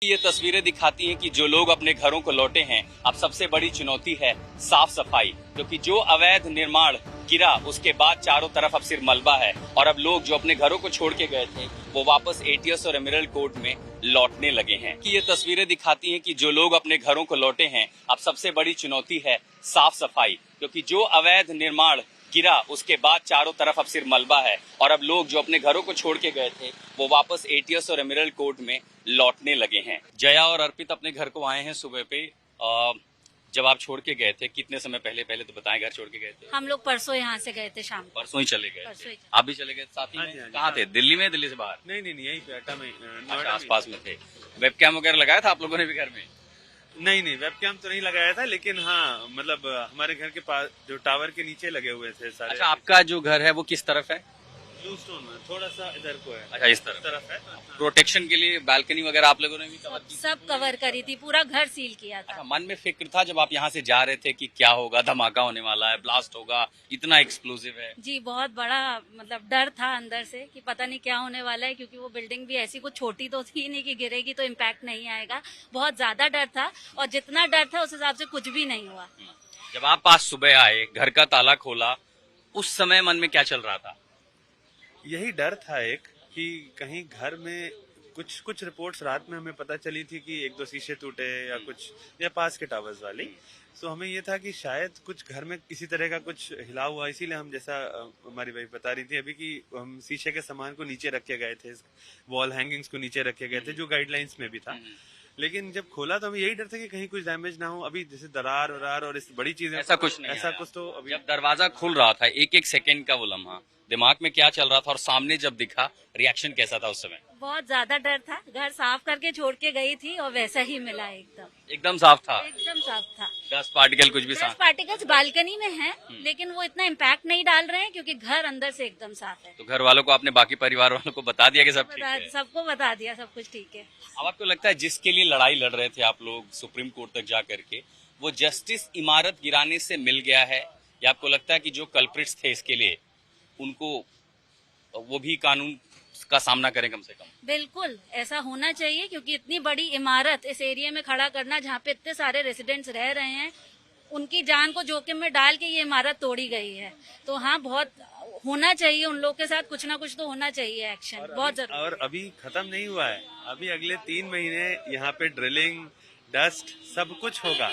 ये तस्वीरें दिखाती हैं कि जो लोग अपने घरों को लौटे हैं, अब सबसे बड़ी चुनौती है साफ सफाई, क्योंकि जो अवैध निर्माण गिरा उसके बाद चारों तरफ अब सिर्फ मलबा है और अब लोग जो अपने घरों को छोड़ के गए थे वो वापस एटीएस और एमरल्ड कोर्ट में लौटने लगे हैं। कि ये तस्वीरें दिखाती हैं कि जो लोग अपने घरों को लौटे हैं, अब सबसे बड़ी चुनौती है साफ सफाई, क्योंकि जो अवैध निर्माण गिरा उसके बाद चारों तरफ अब सिर्फ मलबा है और अब लोग जो अपने घरों को छोड़ के गए थे वो वापस एटीएस और एमरल्ड कोर्ट में लौटने लगे हैं। जया और अर्पित अपने घर को आए हैं सुबह पे। जब आप छोड़ के गए थे कितने समय पहले तो बताएं, घर छोड़ के गए थे? हम लोग परसों यहाँ से गए थे शाम को। परसों ही चले गए परसों थे। ही। आप भी चले गए साथ में? कहाँ थे? दिल्ली में? दिल्ली से बाहर? नहीं यही पे अड्डा में अच्छा, आसपास में थे। वेबकैम वगैरह लगाया था आप लोगों ने भी घर में? नहीं वेबकैम तो नहीं लगाया था, लेकिन हाँ मतलब हमारे घर के पास जो टावर के नीचे लगे हुए थे सारे। अच्छा, आपका जो घर है वो किस तरफ है? ब्लू स्टोन में थोड़ा सा इधर को है। अच्छा, इस तरफ है। प्रोटेक्शन के लिए बालकनी वगैरह आप लोगों ने भी कवर की? सब कवर करी थी, पूरा घर सील किया था। अच्छा, मन में फिक्र था जब आप यहाँ से जा रहे थे कि क्या होगा, धमाका होने वाला है, ब्लास्ट होगा, इतना एक्सप्लोसिव है? जी, बहुत बड़ा मतलब डर था अंदर से कि पता नहीं क्या होने वाला है, क्योंकि वो बिल्डिंग भी ऐसी कुछ छोटी तो थी नहीं कि गिरेगी तो इम्पैक्ट नहीं आएगा। बहुत ज्यादा डर था और जितना डर था उस हिसाब से कुछ भी नहीं हुआ। जब आप आज सुबह आए, घर का ताला खोला, उस समय मन में क्या चल रहा था? यही डर था एक कि कहीं घर में कुछ रिपोर्ट्स रात में हमें पता चली थी कि एक दो शीशे टूटे या कुछ, या पास के टावर्स वाली। तो हमें ये था कि शायद कुछ घर में किसी तरह का कुछ हिला हुआ, इसीलिए हम जैसा हमारी वाइफ बता रही थी अभी कि हम शीशे के सामान को नीचे रख के गए थे, वॉल हैंगिंग्स को नीचे रख के गए थे, जो गाइडलाइंस में भी था। लेकिन जब खोला तो हमें यही डर था कि कहीं कुछ डैमेज ना हो। अभी जैसे दरार और इस बड़ी चीजें, ऐसा कुछ नहीं, ऐसा कुछ तो अभी। जब दरवाजा खुल रहा था, एक एक सेकंड का वो लम्हा, दिमाग में क्या चल रहा था और सामने जब दिखा, रिएक्शन कैसा था उस समय? बहुत ज्यादा डर था। घर साफ करके छोड़ के गई थी और वैसा ही मिला। एकदम साफ था? एकदम साफ था। डस्ट पार्टिकल कुछ भी डस्ट साफ? पार्टिकल्स बालकनी में हैं, लेकिन वो इतना इम्पैक्ट नहीं डाल रहे हैं क्योंकि घर अंदर से एकदम साफ है। तो घर वालों को आपने, बाकी परिवार वालों को बता दिया कि सब ठीक है? सबको बता दिया, सब कुछ ठीक है। अब आपको लगता है जिसके लिए लड़ाई लड़ रहे थे आप लोग सुप्रीम कोर्ट तक जा करके, वो जस्टिस इमारत गिराने से मिल गया है, या आपको लगता है कि जो कल्प्रिट्स थे इसके लिए उनको वो भी कानून का सामना करें कम से कम? बिल्कुल ऐसा होना चाहिए, क्योंकि इतनी बड़ी इमारत इस एरिया में खड़ा करना जहाँ पे इतने सारे रेजिडेंट्स रह रहे हैं, उनकी जान को जोखिम में डाल के ये इमारत तोड़ी गई है। तो हाँ, बहुत होना चाहिए, उन लोग के साथ कुछ ना कुछ तो होना चाहिए, एक्शन बहुत जरूरी। और अभी खत्म नहीं हुआ है, अभी अगले 3 महीने यहाँ पे ड्रिलिंग, डस्ट सब कुछ होगा।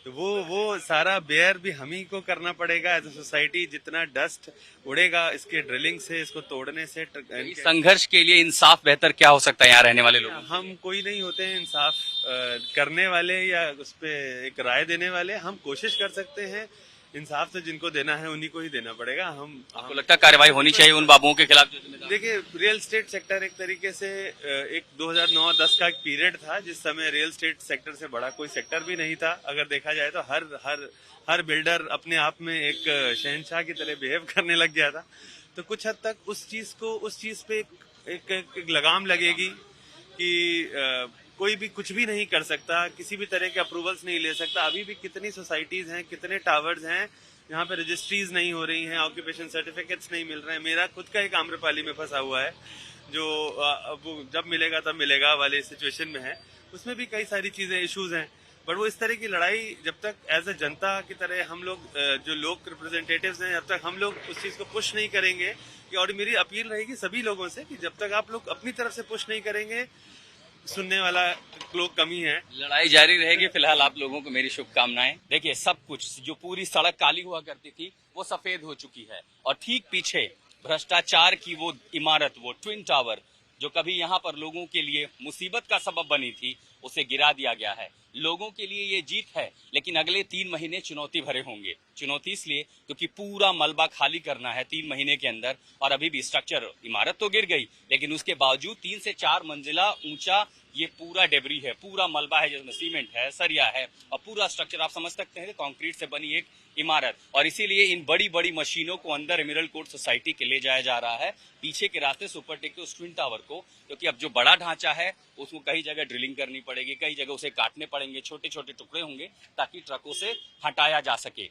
तो वो सारा बेयर भी हम ही को करना पड़ेगा एज ए सोसाइटी। जितना डस्ट उड़ेगा इसके ड्रिलिंग से, इसको तोड़ने से। संघर्ष के लिए इंसाफ बेहतर क्या हो सकता है यहाँ रहने वाले लोग? हम कोई नहीं होते हैं इंसाफ करने वाले या उस पे एक राय देने वाले। हम कोशिश कर सकते हैं, इंसाफ तो जिनको देना है उन्हीं को ही देना पड़ेगा। आपको लगता है कार्रवाई होनी चाहिए उन बाबुओं के खिलाफ? देखिए, रियल एस्टेट सेक्टर एक तरीके से एक 2009-10 का एक पीरियड था जिस समय रियल एस्टेट सेक्टर से बड़ा कोई सेक्टर भी नहीं था। अगर देखा जाए तो हर बिल्डर अपने आप में एक शहंशाह की तरह बिहेव करने लग गया था। तो कुछ हद तक उस चीज पे एक लगाम लगेगी कि कोई भी कुछ भी नहीं कर सकता, किसी भी तरह के अप्रूवल्स नहीं ले सकता। अभी भी कितनी सोसाइटीज हैं, कितने टावर्स हैं जहाँ पे रजिस्ट्रीज नहीं हो रही हैं, ऑक्यूपेशन सर्टिफिकेट्स नहीं मिल रहे हैं। मेरा खुद का एक आम्रपाली में फंसा हुआ है, जो वो जब मिलेगा तब मिलेगा वाले सिचुएशन में है। उसमें भी कई सारी चीजें, इश्यूज हैं। बट वो इस तरह की लड़ाई जब तक एज ए जनता की तरह हम लोग जो लोग रिप्रेजेंटेटिव्स हैं, जब तक हम लोग उस चीज को पुश नहीं करेंगे, कि और मेरी अपील रहेगी सभी लोगों से कि जब तक आप लोग अपनी तरफ से पुश नहीं करेंगे, सुनने वाला लोग कमी है। लड़ाई जारी रहेगी। फिलहाल आप लोगों को मेरी शुभकामनाएं। देखिए, सब कुछ, जो पूरी सड़क काली हुआ करती थी वो सफेद हो चुकी है और ठीक पीछे भ्रष्टाचार की वो इमारत, वो ट्विन टावर जो कभी यहाँ पर लोगों के लिए मुसीबत का सबब बनी थी, उसे गिरा दिया गया है। लोगों के लिए ये जीत है, लेकिन अगले 3 महीने चुनौती भरे होंगे। चुनौती इसलिए क्योंकि पूरा मलबा खाली करना है 3 महीने के अंदर, और अभी भी स्ट्रक्चर, इमारत तो गिर गई, लेकिन उसके बावजूद 3 से 4 मंजिला ऊंचा ये पूरा डेबरी है, पूरा मलबा है जिसमें सीमेंट है, सरिया है और पूरा स्ट्रक्चर आप समझ सकते हैं कंक्रीट से बनी एक इमारत। और इसीलिए इन बड़ी बड़ी मशीनों को अंदर एमरल्ड कोर्ट सोसाइटी के ले जाया जा रहा है, पीछे के रास्ते से ऊपर टेक के उस ट्विन टावर को, क्योंकि अब जो बड़ा ढांचा है उसको कई जगह ड्रिलिंग करनी पड़ेगी, कई जगह उसे काटने पड़ेंगे, छोटे छोटे टुकड़े होंगे ताकि ट्रकों से हटाया जा सके।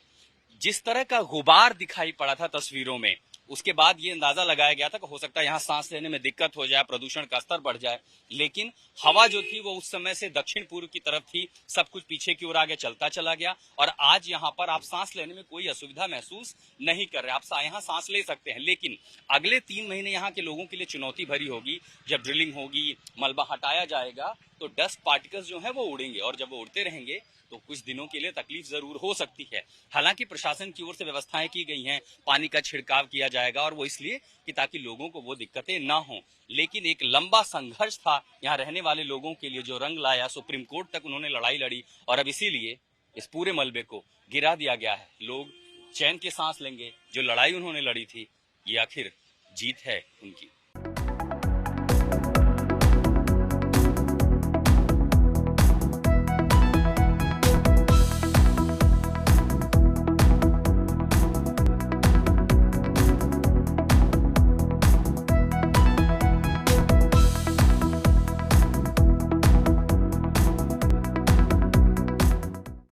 जिस तरह का गुबार दिखाई पड़ा था तस्वीरों में, उसके बाद ये अंदाजा लगाया गया था कि हो सकता है यहाँ सांस लेने में दिक्कत हो जाए, प्रदूषण का स्तर बढ़ जाए, लेकिन हवा जो थी वो उस समय से दक्षिण पूर्व की तरफ थी, सब कुछ पीछे की ओर आगे चलता चला गया और आज यहाँ पर आप सांस लेने में कोई असुविधा महसूस नहीं कर रहे। आप यहाँ सांस ले सकते हैं, लेकिन अगले 3 महीने यहाँ के लोगों के लिए चुनौती भरी होगी। जब ड्रिलिंग होगी, मलबा हटाया जाएगा तो डस्ट पार्टिकल्स जो है वो उड़ेंगे और जब वो उड़ते रहेंगे तो कुछ दिनों के लिए तकलीफ जरूर हो सकती है। हालांकि प्रशासन की ओर से व्यवस्थाएं की गई हैं, पानी का छिड़काव किया जाएगा और वो इसलिए कि ताकि लोगों को वो दिक्कतें ना हो। लेकिन एक लंबा संघर्ष था यहाँ रहने वाले लोगों के लिए जो रंग लाया, सुप्रीम कोर्ट तक उन्होंने लड़ाई लड़ी और अब इसीलिए इस पूरे मलबे को गिरा दिया गया है। लोग चैन के सांस लेंगे, जो लड़ाई उन्होंने लड़ी थी ये आखिर जीत है उनकी।